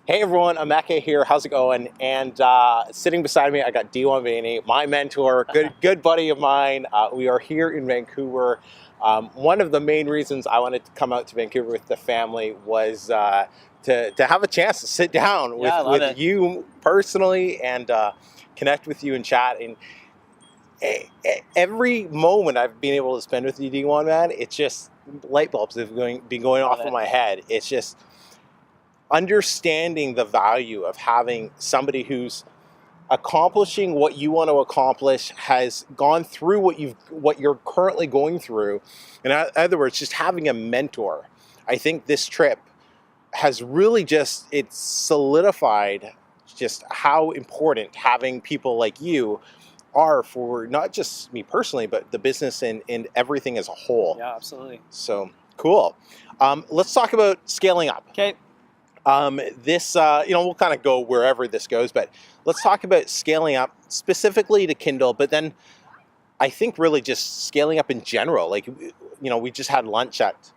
Hey everyone, Emeka here. How's it going? And sitting beside me, I got Dewan Bayney, my mentor, good buddy of mine. We are here in Vancouver. One of the main reasons I wanted to come out to Vancouver with the family was to have a chance to sit down with you personally and connect with you and chat. And every moment I've been able to spend with you, Dewan, man, it's just light bulbs have been going off in my head. It's just understanding the value of having somebody who's accomplishing what you want to accomplish, has gone through what you're currently going through. In other words, just having a mentor. I think this trip has really it's solidified just how important having people like you are for not just me personally, but the business and everything as a whole. Yeah, absolutely. So cool. Let's talk about scaling up. Okay. We'll kind of go wherever this goes, but let's talk about scaling up specifically to Kindle, but then I think really just scaling up in general. Like, we just had lunch at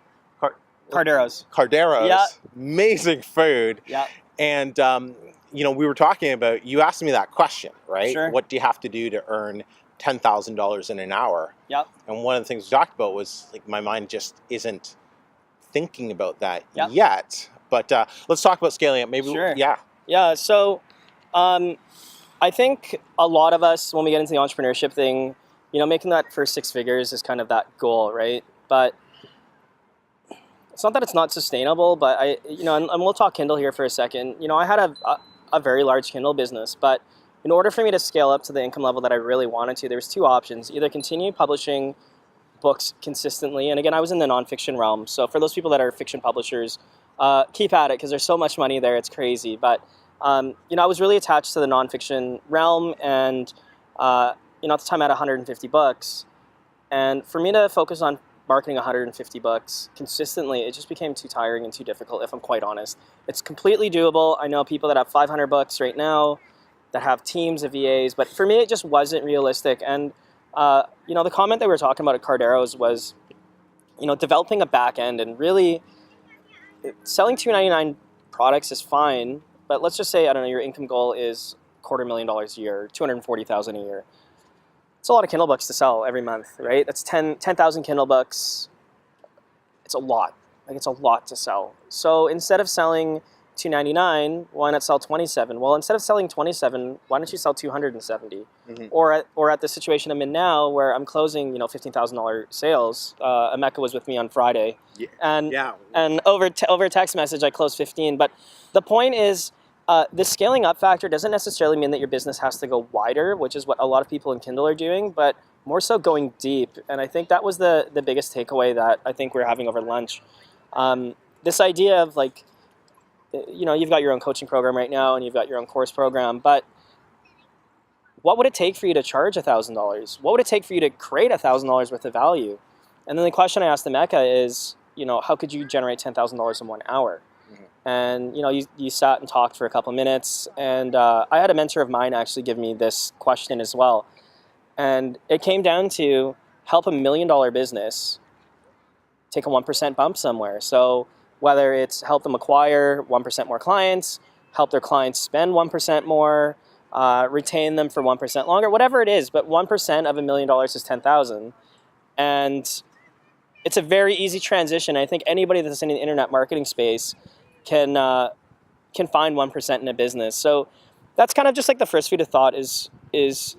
Cardero's. Yeah. Amazing food. Yeah. And, we were talking about, you asked me that question, right? Sure. What do you have to do to earn $10,000 in an hour? Yep. And one of the things we talked about was like, my mind just isn't thinking about that yet. But let's talk about scaling up. Maybe, sure. Yeah. So, I think a lot of us, when we get into the entrepreneurship thing, making that first six figures is kind of that goal, right? But it's not that it's not sustainable. But and we'll talk Kindle here for a second. I had a very large Kindle business, but in order for me to scale up to the income level that I really wanted to, there was two options: either continue publishing books consistently, and again, I was in the nonfiction realm. So for those people that are fiction publishers, keep at it because there's so much money there, it's crazy. But I was really attached to the nonfiction realm, and at the time I had 150 books, and for me to focus on marketing 150 books consistently, it just became too tiring and too difficult, if I'm quite honest. It's completely doable. I know people that have 500 books right now that have teams of VAs, but for me it just wasn't realistic. And the comment that we were talking about at Cardero's was developing a back end, and really selling $299 products is fine, but let's just say, I don't know, your income goal is $250,000 a year, $240,000 a year. It's a lot of Kindle books to sell every month, right? That's 10,000 Kindle books. It's a lot. It's a lot to sell. So instead of selling $299, why not sell 27? Well, instead of selling 27, why don't you sell 270? Mm-hmm. Or at the situation I'm in now, where I'm closing, $15,000 sales. Emeka was with me on Friday, and over text message I closed 15. But the point is, the scaling up factor doesn't necessarily mean that your business has to go wider, which is what a lot of people in Kindle are doing, but more so going deep. And I think that was the biggest takeaway that I think we're having over lunch. This idea of you've got your own coaching program right now, and you've got your own course program, but what would it take for you to charge $1,000? What would it take for you to create $1,000 worth of value? And then the question I asked Emeka is, how could you generate $10,000 in 1 hour? Mm-hmm. And, you sat and talked for a couple minutes, and I had a mentor of mine actually give me this question as well. And it came down to help $1 million business take a 1% bump somewhere. So whether it's help them acquire 1% more clients, help their clients spend 1% more, retain them for 1% longer, whatever it is, but 1% of $1 million is 10,000. And it's a very easy transition. I think anybody that's in the internet marketing space can find 1% in a business. So that's kind of just like the first food of thought is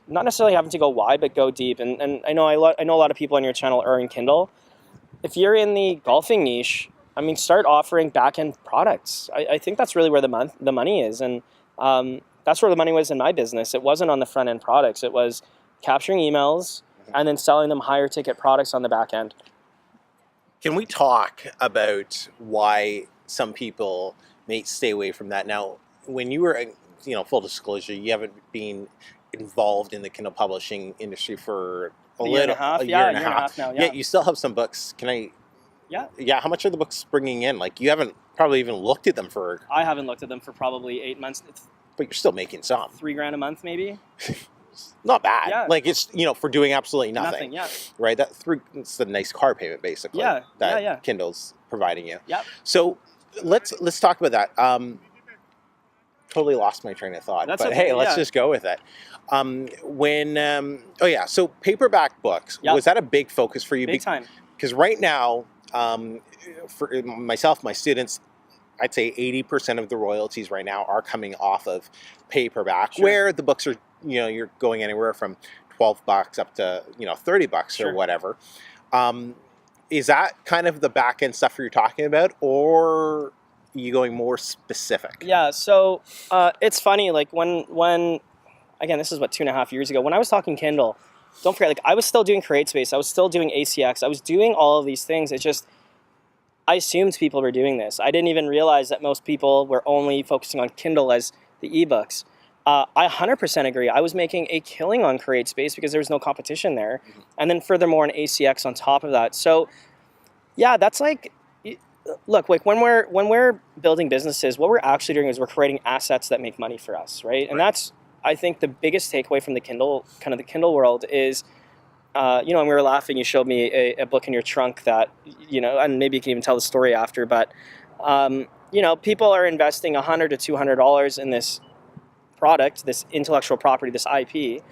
not necessarily having to go wide, but go deep. And I know a lot of people on your channel are in Kindle. If you're in the golfing niche, start offering back-end products. I think that's really where the money is. And that's where the money was in my business. It wasn't on the front-end products. It was capturing emails and then selling them higher ticket products on the back end. Can we talk about why some people may stay away from that? Now, when you were, full disclosure, you haven't been involved in the Kindle publishing industry for a year and a half now. Yeah, you still have some books. Yeah, how much are the books bringing in? You haven't probably even looked at them for... I haven't looked at them for probably 8 months. But you're still making some. $3,000 a month, maybe. Not bad. Yeah. It's for doing absolutely nothing. Yeah. Right. It's the nice car payment basically. Yeah. That Kindle's providing you. Yeah. So let's talk about that. totally lost my train of thought. That's but okay, hey, let's yeah. just go with it. So paperback books, Yep. was that a big focus for you? Big time. Because right now, for myself, my students, I'd say 80% of the royalties right now are coming off of paperback, Sure. where the books are, you're going anywhere from $12 up to, $30 Sure. or whatever. Is that kind of the back end stuff you're talking about, or are you going more specific? Yeah, so it's funny, like when again, this is what 2.5 years ago, when I was talking Kindle, don't forget, like I was still doing CreateSpace, I was still doing ACX, I was doing all of these things. It's just, I assumed people were doing this. I didn't even realize that most people were only focusing on Kindle as the ebooks. I 100% agree. I was making a killing on CreateSpace because there was no competition there. Mm-hmm. And then furthermore, an ACX on top of that. So yeah, that's like, look, like when we're building businesses, what we're actually doing is we're creating assets that make money for us, right? And that's, I think, the biggest takeaway from the Kindle world is, and we were laughing, you showed me a book in your trunk that, and maybe you can even tell the story after, but, people are investing $100 to $200 in this product, this intellectual property, this IP.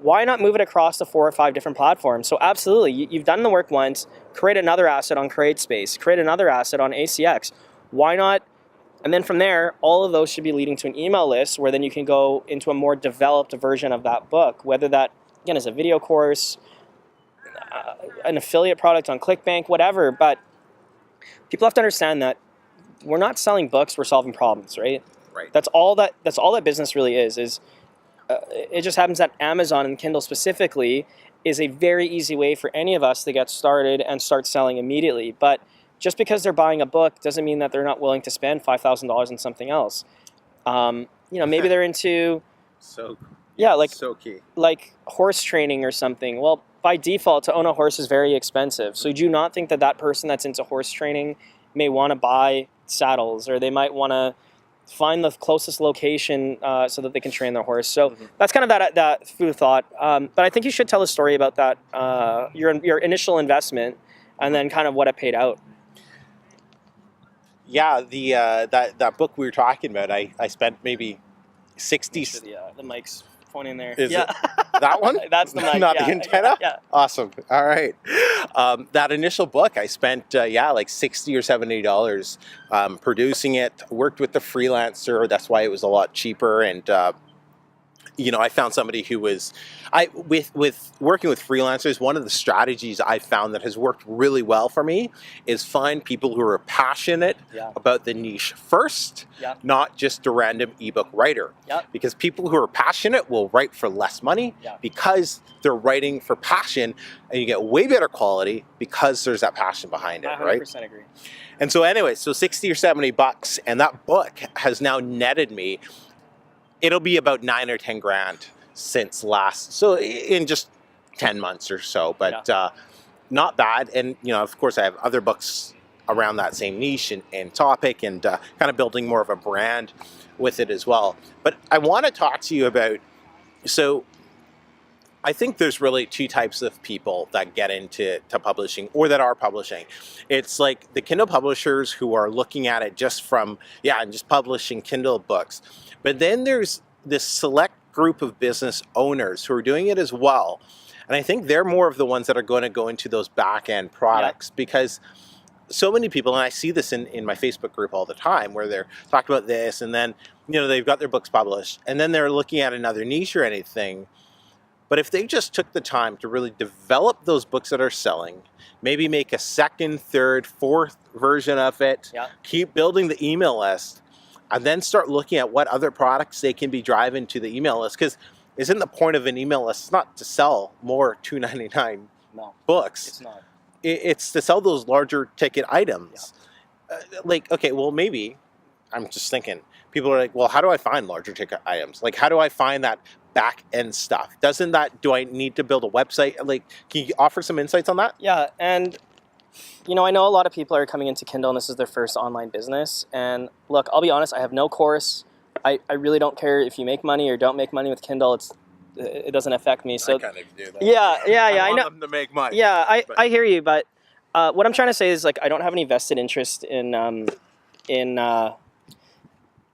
Why not move it across the 4 or 5 different platforms? So absolutely, you've done the work once, create another asset on CreateSpace, create another asset on ACX. Why not? And then from there, all of those should be leading to an email list where then you can go into a more developed version of that book, whether that, again, is a video course, an affiliate product on ClickBank, whatever. But people have to understand that we're not selling books, we're solving problems, right? Right. That's all that business really is it just happens that Amazon and Kindle specifically is a very easy way for any of us to get started and start selling immediately. But just because they're buying a book doesn't mean that they're not willing to spend $5,000 on something else. Maybe they're into so key, like horse training or something. Well, by default, to own a horse is very expensive. So do you not think that person that's into horse training may want to buy saddles, or they might want to find the closest location so that they can train their horse? So that's kind of that food of thought. But I think you should tell a story about that, your initial investment, and then kind of what it paid out. Yeah, that book we were talking about, I spent maybe 60. Sure the mic's pointing there. Is it that one? That's the mic. Not the antenna? Yeah. Awesome. All right. That initial book, I spent like $60 or $70 producing it. Worked with the freelancer. That's why it was a lot cheaper. And I found somebody who was, with working with freelancers, one of the strategies I found that has worked really well for me is find people who are passionate about the niche first, not just a random ebook writer. Because people who are passionate will write for less money because they're writing for passion, and you get way better quality because there's that passion behind it, right? 100% agree. And so anyway, so $60 or $70, and that book has now netted me, it'll be about 9 or 10 grand since last, so in just 10 months or so, but not bad. And of course I have other books around that same niche and topic, and kind of building more of a brand with it as well. But I want to talk to you about, so I think there's really 2 types of people that get into publishing, or that are publishing. It's like the Kindle publishers who are looking at it just from, and just publishing Kindle books. But then there's this select group of business owners who are doing it as well. And I think they're more of the ones that are going to go into those back-end products, because so many people, and I see this in my Facebook group all the time, where they're talking about this, and then they've got their books published, and then they're looking at another niche or anything. But if they just took the time to really develop those books that are selling, maybe make a second, third, fourth version of it, keep building the email list, and then start looking at what other products they can be driving to the email list. Because isn't the point of an email list not to sell more $2.99 books? It's not. It's to sell those larger ticket items. Maybe, I'm just thinking, people are like, well, how do I find larger ticket items? Like, how do I find that back end stuff? Do I need to build a website? Like, can you offer some insights on that? Yeah, and I know a lot of people are coming into Kindle and this is their first online business. And look, I'll be honest, I have no course. I really don't care if you make money or don't make money with Kindle. It doesn't affect me. So I kind of do that. I want know them to make money. Yeah, I hear you, but what I'm trying to say is, like, I don't have any vested interest in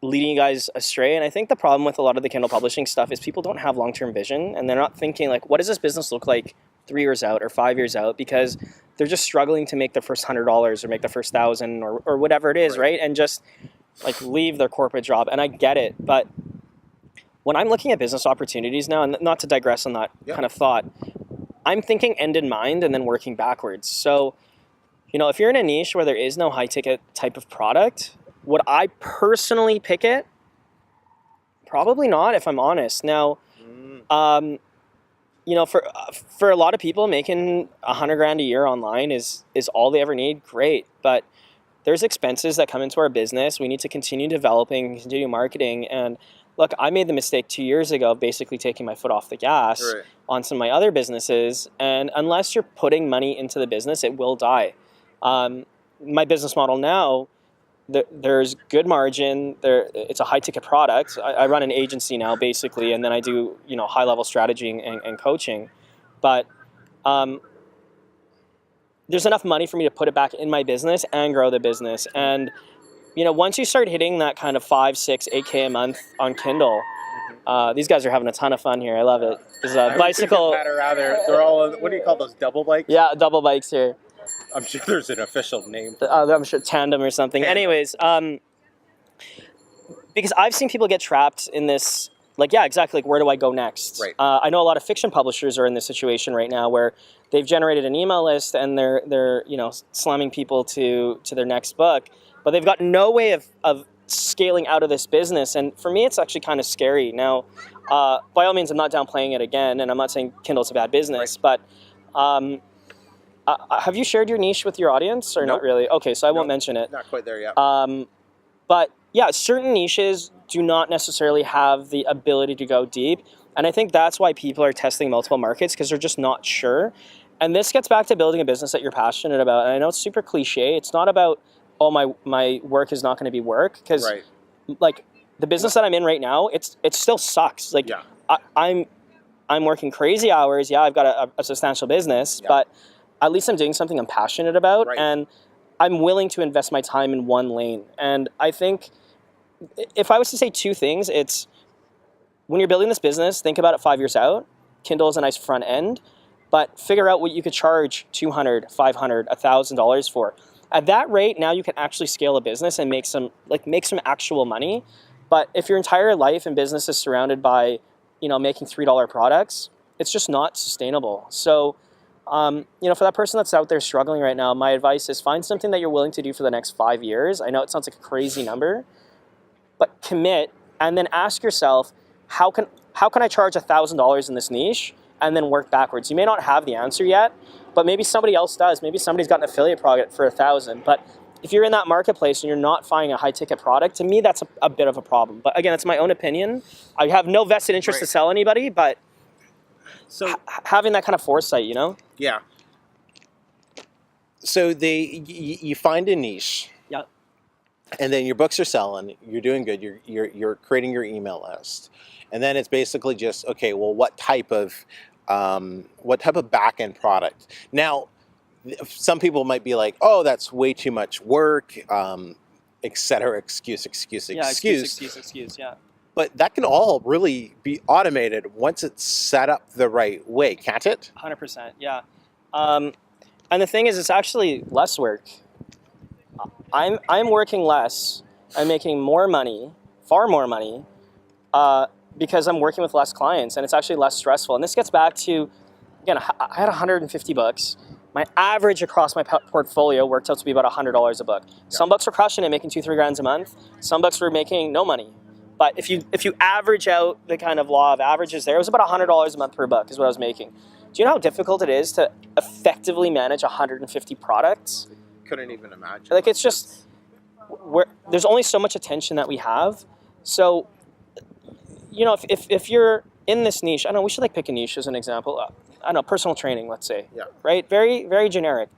leading you guys astray. And I think the problem with a lot of the Kindle publishing stuff is people don't have long-term vision, and they're not thinking like, what does this business look like 3 years out or 5 years out? Because they're just struggling to make the first $100 or make the first 1,000 or whatever it is, right? And just like leave their corporate job. And I get it, but when I'm looking at business opportunities now, and not to digress on that kind of thought, I'm thinking end in mind and then working backwards. So, if you're in a niche where there is no high ticket type of product, would I personally pick it? Probably not, if I'm honest. Now, for a lot of people, making $100,000 a year online is all they ever need. Great, but there's expenses that come into our business. We need to continue developing, continue marketing. And look, I made the mistake 2 years ago of basically taking my foot off the gas on some of my other businesses. And unless you're putting money into the business, it will die. My business model now, there's good margin. It's a high ticket product. I run an agency now, basically, and then I do high level strategy and coaching. But there's enough money for me to put it back in my business and grow the business. And once you start hitting that kind of 5, 6, 8K a month on Kindle, these guys are having a ton of fun here. I love it. There's a bicycle. They're all, what do you call those, double bikes? Yeah, double bikes here. I'm sure there's an official name. I'm sure tandem or something. Anyways, because I've seen people get trapped in this, like, yeah, exactly, like, where do I go next? Right. I know a lot of fiction publishers are in this situation right now where they've generated an email list and they're slamming people to their next book, but they've got no way of scaling out of this business. And for me, it's actually kind of scary. Now, by all means, I'm not downplaying it again, and I'm not saying Kindle's a bad business, but have you shared your niche with your audience or not really? Okay, so I won't mention it. Not quite there yet. But yeah, certain niches do not necessarily have the ability to go deep. And I think that's why people are testing multiple markets, because they're just not sure. And this gets back to building a business that you're passionate about. And I know it's super cliche. It's not about, oh, my work is not going to be work. Because like the business that I'm in right now, it still sucks. Like I'm working crazy hours. Yeah, I've got a substantial business, but at least I'm doing something I'm passionate about. And I'm willing to invest my time in one lane. And I think if I was to say two things, it's when you're building this business, think about it 5 years out. Kindle is a nice front end, but figure out what you could charge $200, $500, $1,000 for. At that rate, now you can actually scale a business and make some actual money. But if your entire life and business is surrounded by, making $3 products, it's just not sustainable. So, for that person that's out there struggling right now, my advice is find something that you're willing to do for the next 5 years. I know it sounds like a crazy number, but commit and then ask yourself, how can I charge $1,000 in this niche, and then work backwards. You may not have the answer yet, but maybe somebody else does. Maybe somebody's got an affiliate product for $1,000. But if you're in that marketplace and you're not finding a high ticket product, to me that's a bit of a problem. But again, it's my own opinion. I have no vested interest to sell anybody, but so having that kind of foresight, Yeah. So you find a niche. Yeah. And then your books are selling. You're doing good. You're creating your email list, and then it's basically just, okay, well, what type of back end product? Now, some people might be like, oh, that's way too much work, etc. Excuse. Yeah, excuse. Yeah. But that can all really be automated once it's set up the right way, can't it? 100%. Yeah. And the thing is, it's actually less work. I'm working less. I'm making more money, far more money, because I'm working with less clients, and it's actually less stressful. And this gets back to, again, I had 150 books. My average across my portfolio worked out to be about $100 a book. Yeah. Some books were crushing it, making $2-3 grand a month. Some books were making no money. But if you average out the kind of law of averages there, it was about $100 a month per book is what I was making. Do you know how difficult it is to effectively manage 150 products? Couldn't even imagine. Like, it's just, there's only so much attention that we have. So, if you're in this niche, I don't know, we should pick a niche as an example. I don't know, personal training, let's say. Yeah. Right? Very, very generic.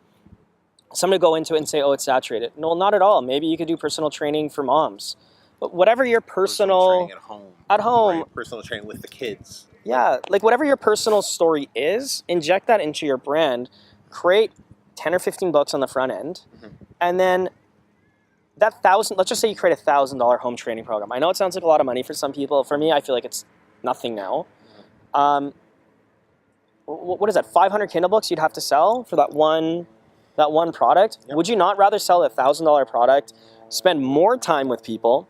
Somebody go into it and say, oh, it's saturated. No, not at all. Maybe you could do personal training for moms. But whatever your personal training at home. At home. Right? Personal training with the kids. Yeah. Whatever your personal story is, inject that into your brand. Create 10 or 15 books on the front end. Mm-hmm. And then let's just say you create $1,000 home training program. I know it sounds like a lot of money for some people. For me, I feel like it's nothing now. What is that? 500 Kindle books you'd have to sell for that one product. Yep. Would you not rather sell a $1,000 product, spend more time with people,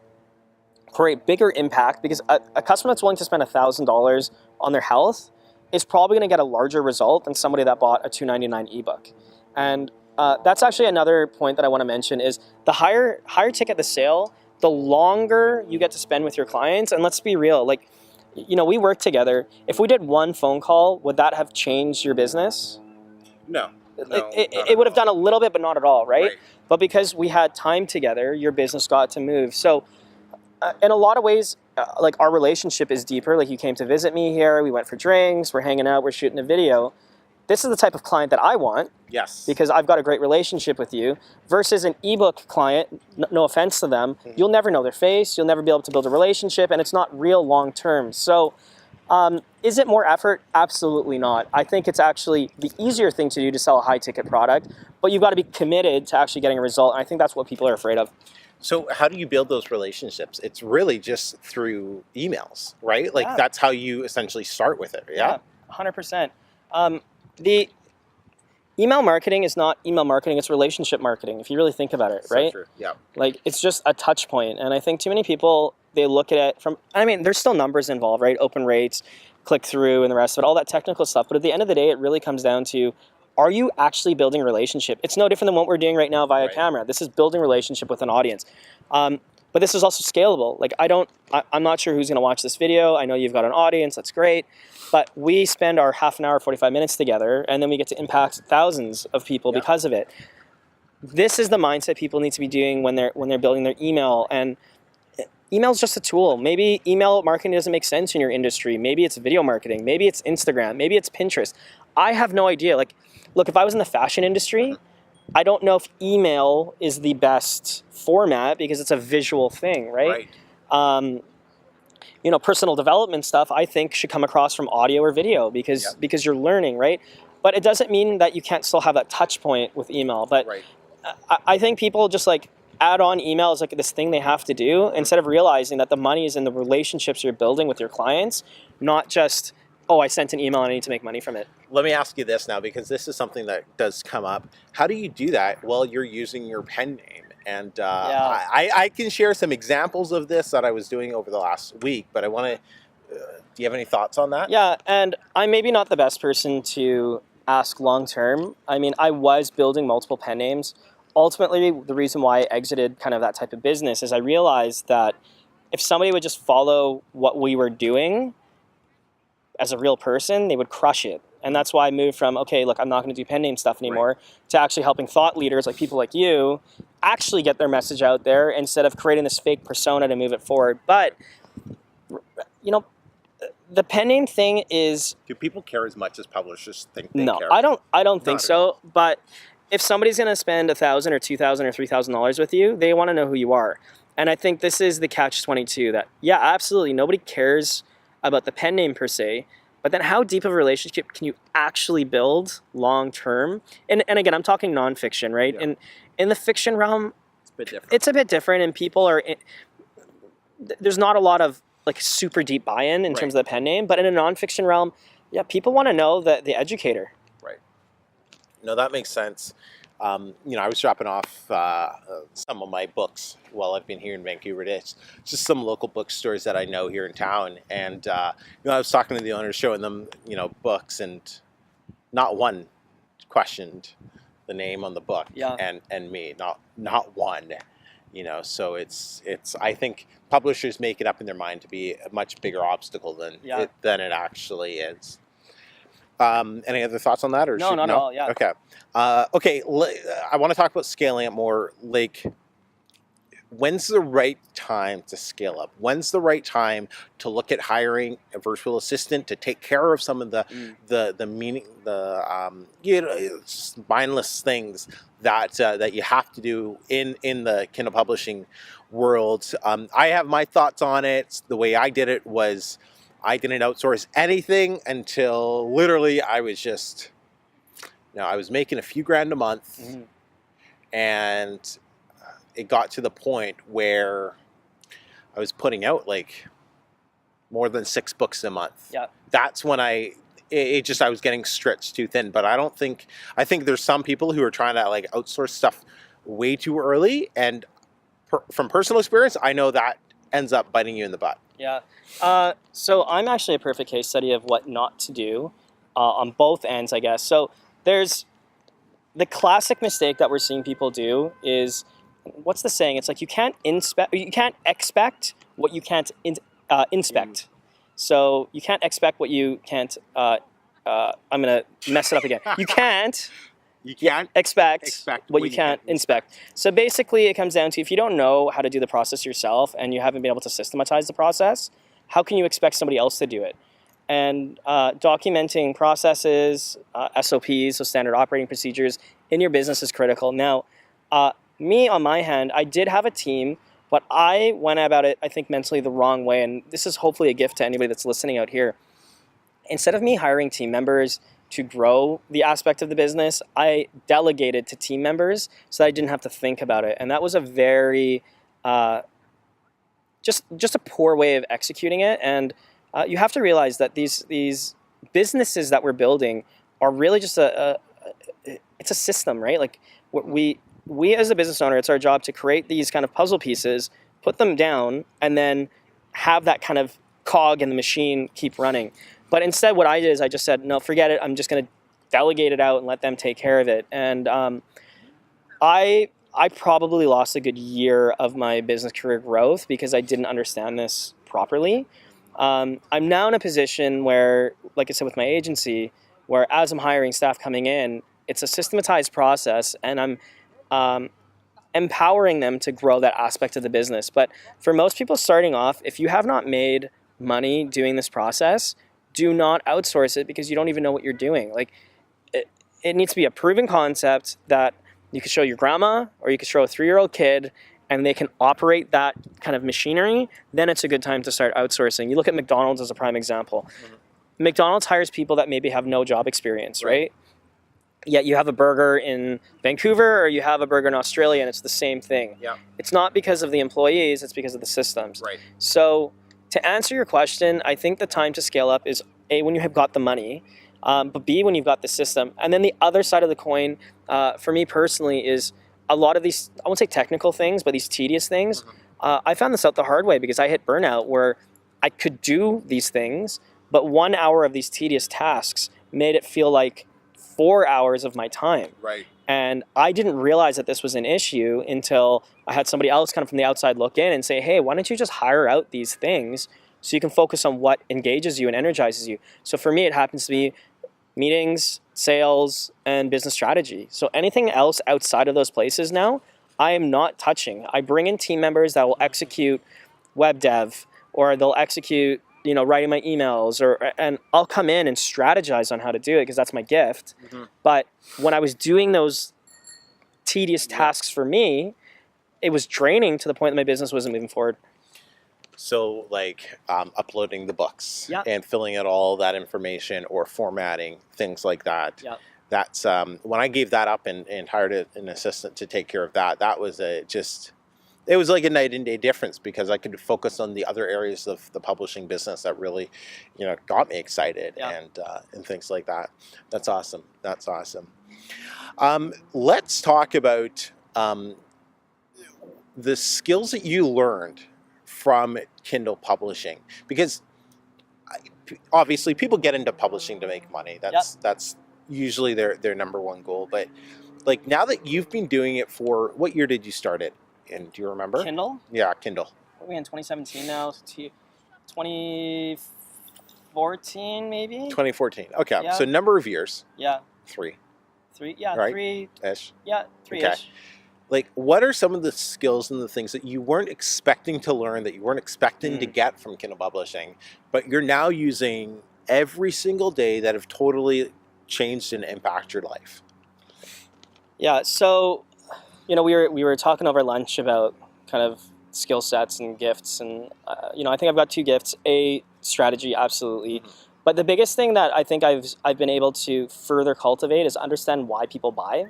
create bigger impact? Because a customer that's willing to spend $1,000 on their health is probably going to get a larger result than somebody that bought a $299 ebook. And that's actually another point that I want to mention is the higher ticket the sale, the longer you get to spend with your clients. And let's be real, like, we work together. If we did one phone call, would that have changed your business? No. It would have done a little bit, but not at all, right? But because we had time together, your business got to move. So in a lot of ways, like our relationship is deeper. Like you came to visit me here, we went for drinks, we're hanging out, we're shooting a video. This is the type of client that I want. Yes. Because I've got a great relationship with you versus an ebook client, no offense to them, you'll never know their face, you'll never be able to build a relationship, and it's not real long term. So is it more effort? Absolutely not. I think it's actually the easier thing to do to sell a high ticket product, but you've got to be committed to actually getting a result. And I think that's what people are afraid of. So how do you build those relationships? It's really just through emails, right? Like that's how you essentially start with it. Yeah, 100%. The email marketing is not email marketing, it's relationship marketing, if you really think about it, right? So true. Yeah. Like, it's just a touch point. And I think too many people, they look at it from, there's still numbers involved, right? Open rates, click through, and the rest of it, all that technical stuff. But at the end of the day, it really comes down to, are you actually building a relationship? It's no different than what we're doing right now via camera. This is building relationship with an audience. But this is also scalable. Like, I'm not sure who's going to watch this video. I know you've got an audience. That's great. But we spend our half an hour, 45 minutes together, and then we get to impact thousands of people because of it. This is the mindset people need to be doing when they're building their email. And email is just a tool. Maybe email marketing doesn't make sense in your industry. Maybe it's video marketing. Maybe it's Instagram. Maybe it's Pinterest. I have no idea. Like, look, if I was in the fashion industry, I don't know if email is the best format because it's a visual thing, right? Personal development stuff I think should come across from audio or video because you're learning, right? But it doesn't mean that you can't still have that touch point with email. But I think people just like add on email as like this thing they have to do instead of realizing that the money is in the relationships you're building with your clients, not just, oh, I sent an email and I need to make money from it. Let me ask you this now, because this is something that does come up. How do you do that? Well, you're using your pen name. And I can share some examples of this that I was doing over the last week, but I want to, do you have any thoughts on that? Yeah, and I'm maybe not the best person to ask long term. I was building multiple pen names. Ultimately, the reason why I exited kind of that type of business is I realized that if somebody would just follow what we were doing as a real person, they would crush it. And that's why I moved from, okay, look, I'm not going to do pen name stuff anymore, to actually helping thought leaders like people like you actually get their message out there instead of creating this fake persona to move it forward. But, the pen name thing is... Do people care as much as publishers think they care? No, I don't think so. But if somebody's going to spend $1,000 or $2,000 or $3,000 with you, they want to know who you are. And I think this is the catch-22 that, absolutely, nobody cares about the pen name per se, but then how deep of a relationship can you actually build long-term? And again, I'm talking nonfiction, right? And in the fiction realm, it's a bit different, and people are... There's not a lot of like super deep buy-in in terms of the pen name, but in a nonfiction realm, people want to know the educator. Right. No, that makes sense. I was dropping off some of my books while I've been here in Vancouver. It's just some local bookstores that I know here in town. And, I was talking to the owners, showing them, books, and not one questioned the name on the book and me, not one. So it's I think publishers make it up in their mind to be a much bigger obstacle than it actually is. Any other thoughts on that? Or no, not at all. Yeah. Okay. I want to talk about scaling it more. Like, when's the right time to scale up? When's the right time to look at hiring a virtual assistant to take care of some of the mindless things that you have to do in the Kindle publishing world? I have my thoughts on it. The way I did it was I didn't outsource anything until literally I was just, I was making a few grand a month, and it got to the point where I was putting out like more than 6 books a month. Yeah. That's when I was getting stretched too thin. But I think there's some people who are trying to like outsource stuff way too early. And from personal experience, I know that ends up biting you in the butt. Yeah. So I'm actually a perfect case study of what not to do on both ends, I guess. So there's the classic mistake that we're seeing people do is, what's the saying? It's like you can't expect what you can't inspect. So you can't expect what you can't. I'm gonna mess it up again. You can't expect what you can't inspect. So basically, it comes down to, if you don't know how to do the process yourself and you haven't been able to systematize the process, how can you expect somebody else to do it? And documenting processes, SOPs, so standard operating procedures, in your business is critical. Now, me on my hand, I did have a team, but I went about it, I think, mentally the wrong way. And this is hopefully a gift to anybody that's listening out here. Instead of me hiring team members to grow the aspect of the business, I delegated to team members so that I didn't have to think about it. And that was a very, just a poor way of executing it. And you have to realize that these businesses that we're building are really just it's a system, right? Like we as a business owner, it's our job to create these kind of puzzle pieces, put them down, and then have that kind of cog in the machine keep running. But instead, what I did is I just said, no, forget it. I'm just going to delegate it out and let them take care of it. And I probably lost a good year of my business career growth because I didn't understand this properly. I'm now in a position where, like I said, with my agency, where as I'm hiring staff coming in, it's a systematized process, and I'm empowering them to grow that aspect of the business. But for most people starting off, if you have not made money doing this process, do not outsource it, because you don't even know what you're doing. Like it needs to be a proven concept that you could show your grandma or you could show a 3-year-old kid, and they can operate that kind of machinery. Then it's a good time to start outsourcing. You look at McDonald's as a prime example. Mm-hmm. McDonald's hires people that maybe have no job experience, right? Yet you have a burger in Vancouver or you have a burger in Australia, and it's the same thing. Yeah. It's not because of the employees, it's because of the systems. Right. So to answer your question, I think the time to scale up is A, when you have got the money, but B, when you've got the system. And then the other side of the coin, for me personally, is a lot of these, I won't say technical things, but these tedious things. Mm-hmm. I found this out the hard way because I hit burnout where I could do these things, but 1 hour of these tedious tasks made it feel like 4 hours of my time. Right. And I didn't realize that this was an issue until I had somebody else kind of from the outside look in and say, hey, why don't you just hire out these things so you can focus on what engages you and energizes you? So for me, it happens to be meetings, sales, and business strategy. So anything else outside of those places now, I am not touching. I bring in team members that will execute web dev, or they'll execute, writing my emails, and I'll come in and strategize on how to do it because that's my gift. Mm-hmm. But when I was doing those tedious tasks for me, it was draining to the point that my business wasn't moving forward. So like uploading the books and filling out all that information or formatting, things like that. Yep. That's when I gave that up and hired an assistant to take care of that, that was it was like a night and day difference because I could focus on the other areas of the publishing business that really, got me excited and things like that. That's awesome. That's awesome. Let's talk about the skills that you learned from Kindle publishing, because obviously people get into publishing to make money. That's usually their number one goal. But like now that you've been doing it for, what year did you start it? And do you remember? Kindle? Yeah, Kindle. What are we in 2017 now? 2014 maybe? 2014. Okay, yeah. So number of years. Yeah. Three. Yeah, right? 3-ish. Yeah, 3-ish. Okay. Like, what are some of the skills and the things that you weren't expecting to learn, that you weren't expecting to get from Kindle publishing, but you're now using every single day that have totally changed and impacted your life? Yeah, so we were talking over lunch about kind of skill sets and gifts, and I think I've got 2 gifts. A, strategy, absolutely. Mm-hmm. But the biggest thing that I think I've been able to further cultivate is understand why people buy.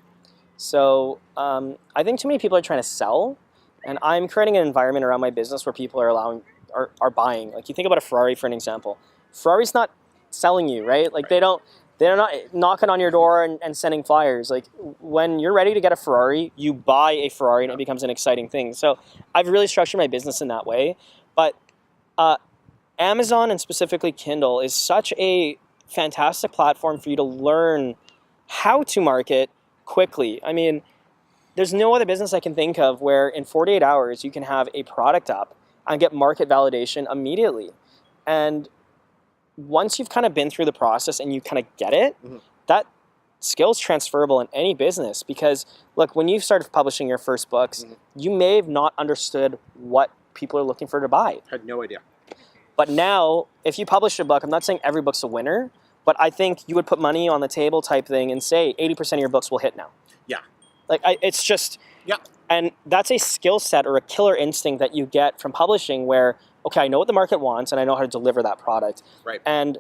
So I think too many people are trying to sell, and I'm creating an environment around my business where people are buying. Like you think about a Ferrari for an example. Ferrari's not selling you, right? Like they're not knocking on your door and sending flyers. Like when you're ready to get a Ferrari, you buy a Ferrari and it becomes an exciting thing. So I've really structured my business in that way. But Amazon and specifically Kindle is such a fantastic platform for you to learn how to market quickly. I mean, there's no other business I can think of where in 48 hours you can have a product up and get market validation immediately. And once you've kind of been through the process and you kind of get it, that skill's transferable in any business. Because look, when you started publishing your first books, you may have not understood what people are looking for to buy. Had no idea. But now, if you publish a book, I'm not saying every book's a winner, but I think you would put money on the table type thing and say 80% of your books will hit now. Yeah. Like, it's just... Yeah. And that's a skill set or a killer instinct that you get from publishing where, okay, I know what the market wants and I know how to deliver that product. Right. And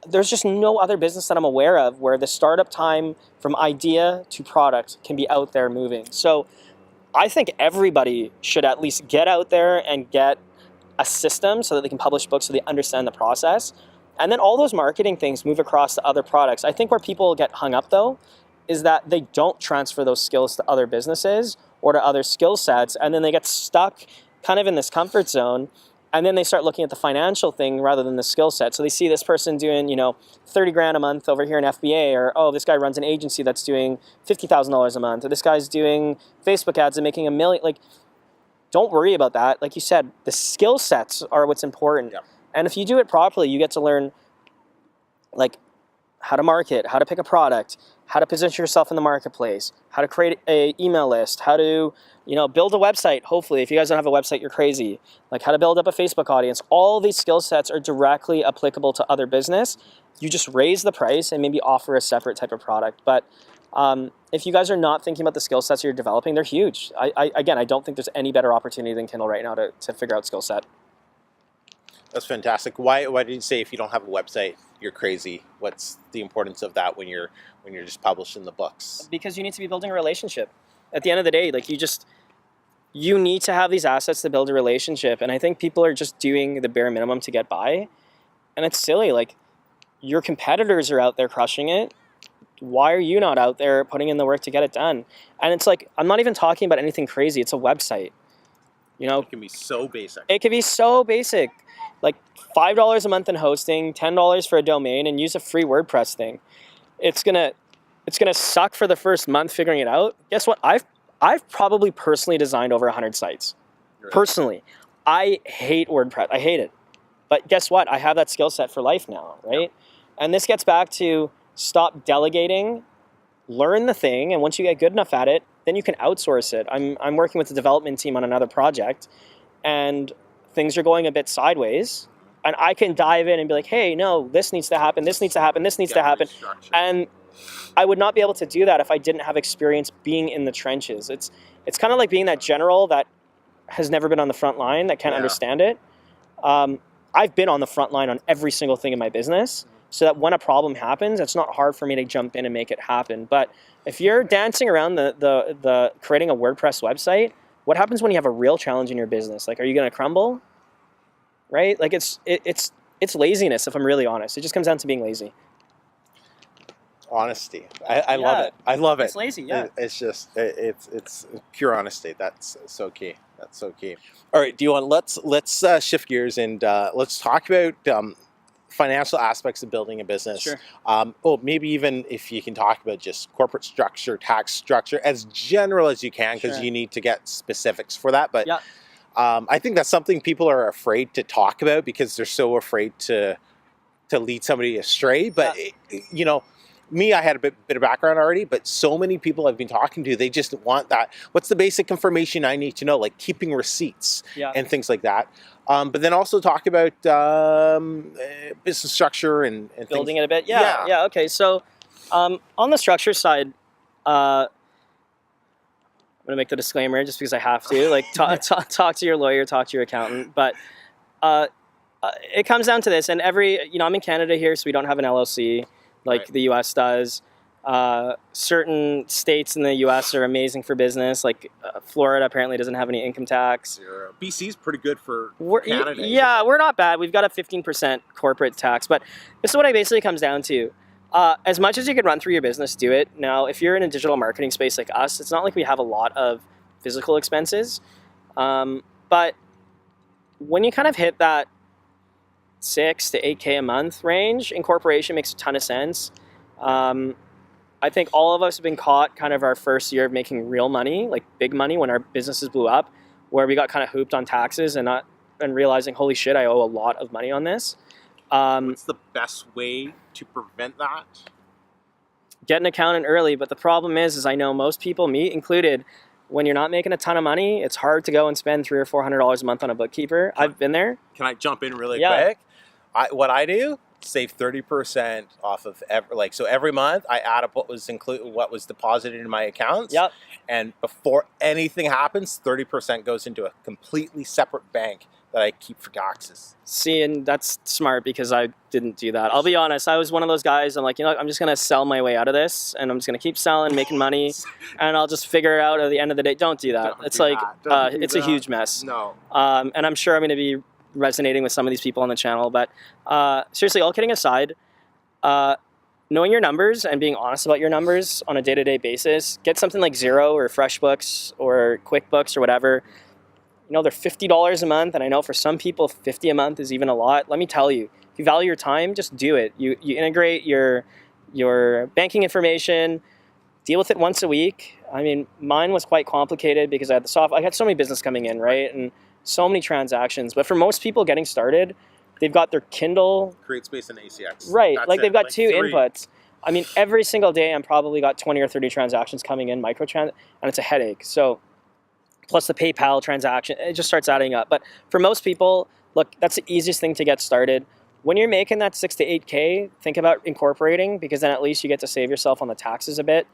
there's just no other business that I'm aware of where the startup time from idea to product can be out there moving. So I think everybody should at least get out there and get a system so that they can publish books so they understand the process. And then all those marketing things move across to other products. I think where people get hung up though is that they don't transfer those skills to other businesses or to other skill sets, and then they get stuck kind of in this comfort zone, and then they start looking at the financial thing rather than the skill set. So they see this person doing, $30,000 a month over here in FBA, or, oh, this guy runs an agency that's doing $50,000 a month, or this guy's doing Facebook ads and making $1 million. Like, don't worry about that. Like you said, the skill sets are what's important. Yep. And if you do it properly, you get to learn, like, how to market, how to pick a product, how to position yourself in the marketplace, how to create an email list, how to, build a website. Hopefully, if you guys don't have a website, you're crazy. Like how to build up a Facebook audience. All these skill sets are directly applicable to other business. You just raise the price and maybe offer a separate type of product. But if you guys are not thinking about the skill sets you're developing, they're huge. I don't think there's any better opportunity than Kindle right now to figure out skill set. That's fantastic. Why did you say if you don't have a website, you're crazy? What's the importance of that when you're just publishing the books? Because you need to be building a relationship. At the end of the day, like you need to have these assets to build a relationship. And I think people are just doing the bare minimum to get by. And it's silly. Like your competitors are out there crushing it. Why are you not out there putting in the work to get it done? And it's like, I'm not even talking about anything crazy. It's a website. It can be so basic. It can be so basic. Like $5 a month in hosting, $10 for a domain, and use a free WordPress thing. It's gonna suck for the first month figuring it out. Guess what? I've probably personally designed over 100 sites. Right. Personally, I hate WordPress. I hate it. But guess what? I have that skill set for life now, right? Yep. And this gets back to stop delegating, learn the thing, and once you get good enough at it, then you can outsource it. I'm working with the development team on another project, and things are going a bit sideways, and I can dive in and be like, hey, no, this needs to happen, this needs to happen, this needs to happen. And I would not be able to do that if I didn't have experience being in the trenches. It's kind of like being that general that has never been on the front line, that can't understand it. I've been on the front line on every single thing in my business, so that when a problem happens, it's not hard for me to jump in and make it happen. But if you're dancing around the creating a WordPress website, what happens when you have a real challenge in your business? Like, are you going to crumble? Right? Like it's laziness, if I'm really honest. It just comes down to being lazy. Honesty. I love it. I love it. It's lazy, yeah. It's just, it's pure honesty. That's so key. That's so key. All right, Dewan, let's shift gears and let's talk about financial aspects of building a business. Sure. Maybe even if you can talk about just corporate structure, tax structure, as general as you can, because you need to get specifics for that. But I think that's something people are afraid to talk about because they're so afraid to lead somebody astray. But me, I had a bit of background already, but so many people I've been talking to, they just want that. What's the basic information I need to know, like keeping receipts and things like that. But then also talk about business structure and building things. it a bit. Yeah. Okay. So on the structure side, I'm going to make the disclaimer just because I have to. Like talk to your lawyer, talk to your accountant. But it comes down to this. And I'm in Canada here, so we don't have an LLC like the US does. Certain states in the U.S. are amazing for business. Like Florida apparently doesn't have any income tax. BC's pretty good for We're, Canada. yeah, we're not bad. We've got a 15% corporate tax, but this is what it basically comes down to. As much as you could run through your business, do it. Now, if you're in a digital marketing space like us, it's not like we have a lot of physical expenses. But when you kind of hit that 6 to 8K a month range, incorporation makes a ton of sense. I think all of us have been caught kind of our first year of making real money, like big money, when our businesses blew up, where we got kind of hooped on taxes and realizing, holy shit, I owe a lot of money on this. What's the best way to prevent that? Get an accountant early, but the problem is I know most people, me included, when you're not making a ton of money, it's hard to go and spend $300 or $400 a month on a bookkeeper. I've been there. Can I jump in really quick? What I do, save 30% off of every month I add up what was deposited in my accounts. Yep. And before anything happens, 30% goes into a completely separate bank that I keep for taxes. See, and that's smart because I didn't do that. I'll be honest, I was one of those guys, I'm like, I'm just going to sell my way out of this, and I'm just going to keep selling, making money, and I'll just figure it out at the end of the day. Don't do that. It's a huge mess. No. And I'm sure I'm going to be resonating with some of these people on the channel, but seriously, all kidding aside, knowing your numbers and being honest about your numbers on a day-to-day basis, get something like Xero or FreshBooks or QuickBooks or whatever. They're $50 a month, and I know for some people $50 a month is even a lot. Let me tell you, if you value your time, just do it. You integrate your banking information, deal with it once a week. I mean, mine was quite complicated because I had so many business coming in, right? And so many transactions. But for most people getting started, they've got their Kindle. CreateSpace and ACX. Right. That's They've got two 3 inputs. I mean, every single day I'm probably got 20 or 30 transactions coming in, and it's a headache. So plus the PayPal transaction, it just starts adding up. But for most people, look, that's the easiest thing to get started. When you're making that 6 to 8K, think about incorporating, because then at least you get to save yourself on the taxes a bit.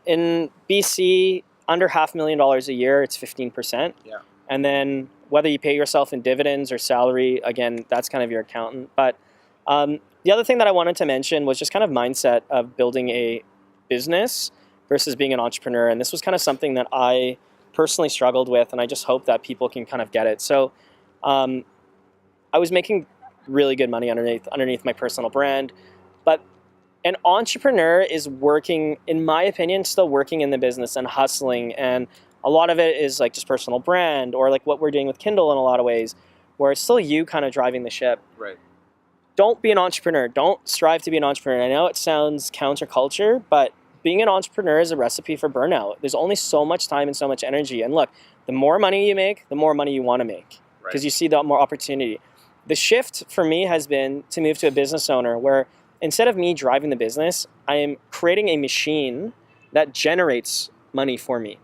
In BC, under $500,000 a year, it's 15%. Yeah. And then whether you pay yourself in dividends or salary, again, that's kind of your accountant. But the other thing that I wanted to mention was just kind of mindset of building a business versus being an entrepreneur. And this was kind of something that I personally struggled with, and I just hope that people can kind of get it. So I was making really good money underneath my personal brand, but an entrepreneur is working, in my opinion, still working in the business and hustling, and a lot of it is like just personal brand, or like what we're doing with Kindle in a lot of ways, where it's still you kind of driving the ship. Right. Don't be an entrepreneur. Don't strive to be an entrepreneur. I know it sounds counterculture, but being an entrepreneur is a recipe for burnout. There's only so much time and so much energy. And look, the more money you make, the more money you want to make, because you see the more opportunity. The shift for me has been to move to a business owner where instead of me driving the business, I am creating a machine that generates money for me.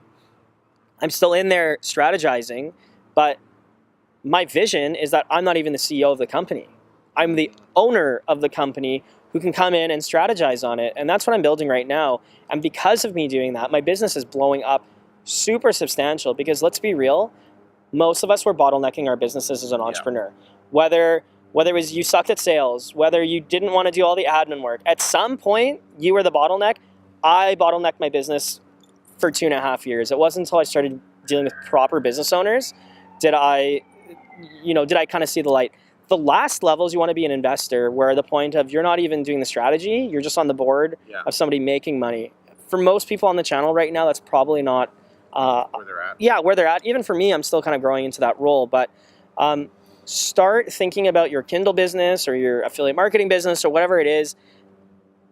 I'm still in there strategizing, but my vision is that I'm not even the CEO of the company. I'm the owner of the company who can come in and strategize on it. And that's what I'm building right now. And because of me doing that, my business is blowing up super substantial, because let's be real, most of us were bottlenecking our businesses as an entrepreneur. Whether it was you sucked at sales, whether you didn't want to do all the admin work, at some point you were the bottleneck. I bottlenecked my business for 2.5 years. It wasn't until I started dealing with proper business owners did I kind of see the light. The last levels, you want to be an investor, where the point of you're not even doing the strategy, you're just on the board of somebody making money. For most people on the channel right now, that's probably not where they're at. Yeah, where they're at. Even for me, I'm still kind of growing into that role. But start thinking about your Kindle business or your affiliate marketing business or whatever it is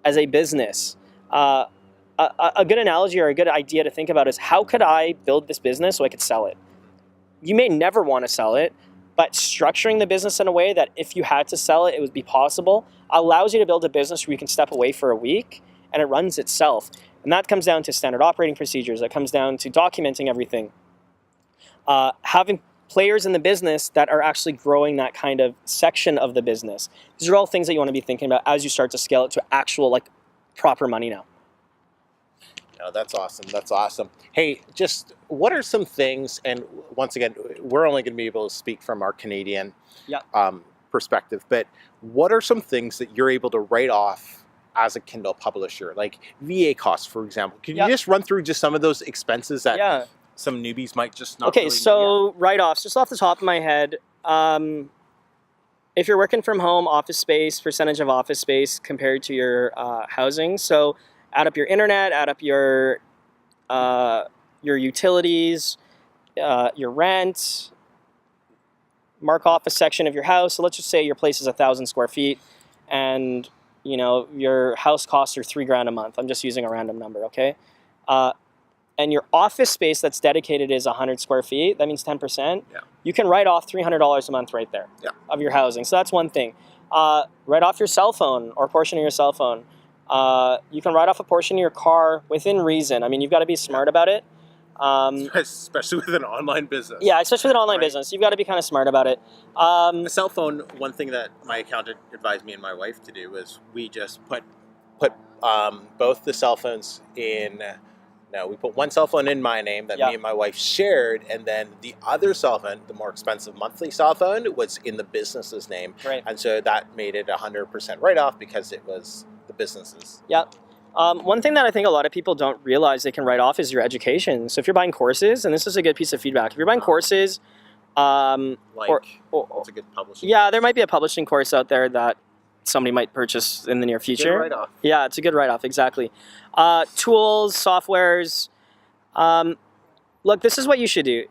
as a business. A good analogy or a good idea to think about is, how could I build this business so I could sell it? You may never want to sell it, but structuring the business in a way that if you had to sell it, it would be possible, allows you to build a business where you can step away for a week and it runs itself. And that comes down to standard operating procedures. That comes down to documenting everything. Having players in the business that are actually growing that kind of section of the business. These are all things that you want to be thinking about as you start to scale it to actual proper money now. Oh, that's awesome. That's awesome. Hey, just what are some things, and once again, we're only going to be able to speak from our Canadian perspective, but what are some things that you're able to write off as a Kindle publisher, like VA costs, for example. Can Yeah. you just run through just some of those expenses that Yeah. some newbies might just not Okay, really know so write-offs, just off the top of my head, if you're working from home, office space, percentage of office space compared to your housing. So add up your internet, add up your utilities, your rent, mark off a section of your house. So let's just say your place is 1,000 square feet, and your house costs are $3,000 a month. I'm just using a random number, okay? And your office space that's dedicated is 100 square feet. That means 10%. Yeah. You can write off $300 a month right there of your housing. So that's one thing. Write off your cell phone or a portion of your cell phone. You can write off a portion of your car within reason. I mean, you've got to be smart about it. especially with an online business. Yeah, especially with an online Right. business. You've got to be kind of smart about it. A cell phone, one thing that my accountant advised me and my wife to do was we just put both the cell phones in. No, we put one cell phone in my name that me and my wife shared, and then the other cell phone, the more expensive monthly cell phone, was in the business's name. Right. And so that made it 100% write-off because it was the business's. Yeah. One thing that I think a lot of people don't realize they can write off is your education. So if you're buying courses, and this is a good piece of feedback, if you're buying courses, It's a good publishing. yeah, there might be a publishing course out there that somebody might purchase in the near future. Good write-off. Yeah, it's a good write-off, exactly. Tools, softwares. Look, this is what you should do.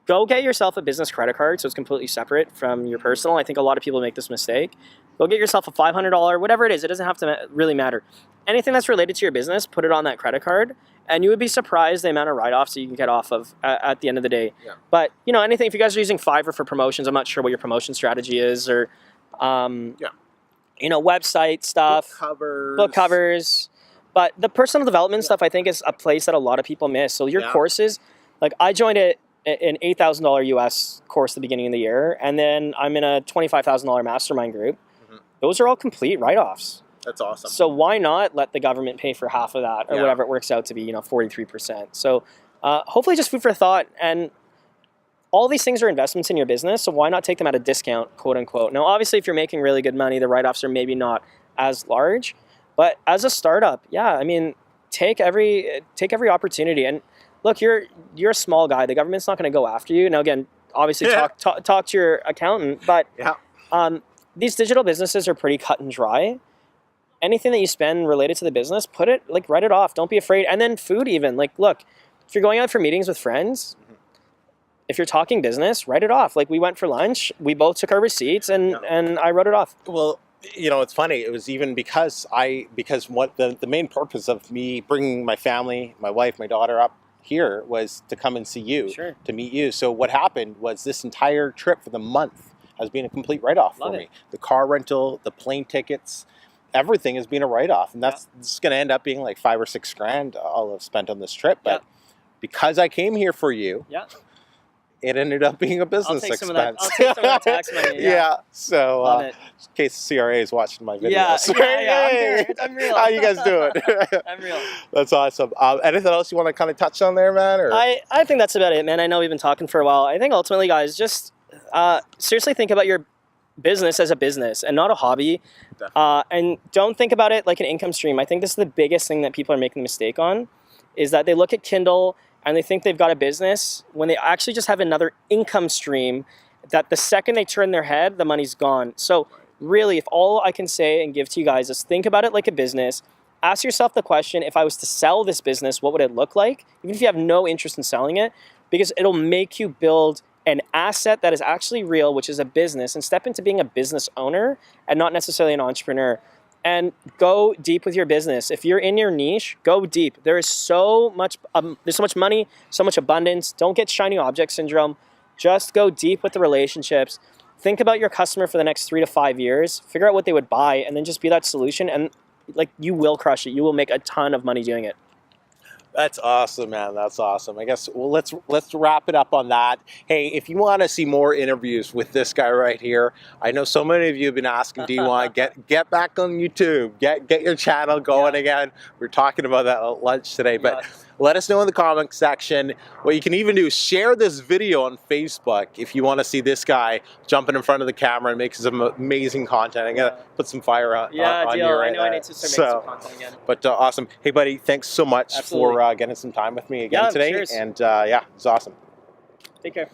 Go get yourself a business credit card so it's completely separate from your personal. I think a lot of people make this mistake. Go get yourself a $500, whatever it is. It doesn't have to really matter. Anything that's related to your business, put it on that credit card, and you would be surprised the amount of write-offs that you can get off of at the end of the day. Yeah. But, anything, if you guys are using Fiverr for promotions, I'm not sure what your promotion strategy is, or, website stuff. Book covers. But the personal development stuff, I think, is a place that a lot of people miss. So your courses, like I joined an $8,000 US course at the beginning of the year, and then I'm in a $25,000 mastermind group. Mm-hmm. Those are all complete write-offs. That's awesome. So why not let the government pay for half of that, or whatever it works out to be, 43%. So hopefully just food for thought. And all these things are investments in your business, so why not take them at a discount, quote unquote. Now, obviously, if you're making really good money, the write-offs are maybe not as large. But as a startup, take every opportunity. And look, you're a small guy. The government's not going to go after you. Now, again, obviously, talk to your accountant. But these digital businesses are pretty cut and dry. Anything that you spend related to the business, write it off. Don't be afraid. And then food, even. Look, if you're going out for meetings with friends, if you're talking business, write it off. We went for lunch. We both took our receipts, and I wrote it off. Well, it's funny. It was even because what the main purpose of me bringing my family, my wife, my daughter up here was to come and see you, to meet you. So what happened was this entire trip for the month has been a complete write-off for me. The car rental, the plane tickets, everything has been a write-off, and that's going to end up being like $5,000 or $6,000 I'll have spent on this trip. But because I came here for you, it ended up being a business expense. I'll take some of that tax money. So in case the CRA is watching my videos. I'm real. How you guys doing? I'm real. That's awesome. Anything else you want to kind of touch on there, man? Or? I think that's about it, man. I know we've been talking for a while. I think ultimately, guys, just seriously think about your business as a business and not a hobby. And don't think about it like an income stream. I think this is the biggest thing that people are making the mistake on, is that they look at Kindle and they think they've got a business when they actually just have another income stream that the second they turn their head, the money's gone. So really, if all I can say and give to you guys is think about it like a business. Ask yourself the question, if I was to sell this business, what would it look like? Even if you have no interest in selling it, because it'll make you build an asset that is actually real, which is a business, and step into being a business owner and not necessarily an entrepreneur. And go deep with your business. If you're in your niche, go deep. There is so much money, so much abundance. Don't get shiny object syndrome. Just go deep with the relationships. Think about your customer for the next 3 to 5 years. Figure out what they would buy, and then just be that solution. And you will crush it. You will make a ton of money doing it. That's awesome, man. That's awesome. I guess let's wrap it up on that. Hey, if you want to see more interviews with this guy right here, I know so many of you have been asking, do you want to get back on YouTube, get your channel going again? We were talking about that at lunch today, but let us know in the comment section. What you can even do is share this video on Facebook if you want to see this guy jumping in front of the camera and make some amazing content. I'm going to put some fire on, Yeah, on deal. you right I know I now. need to start making some content again. But awesome. Hey, buddy, thanks so much Absolutely. for getting some time with me again today. Cheers. And yeah, it's awesome. Take care.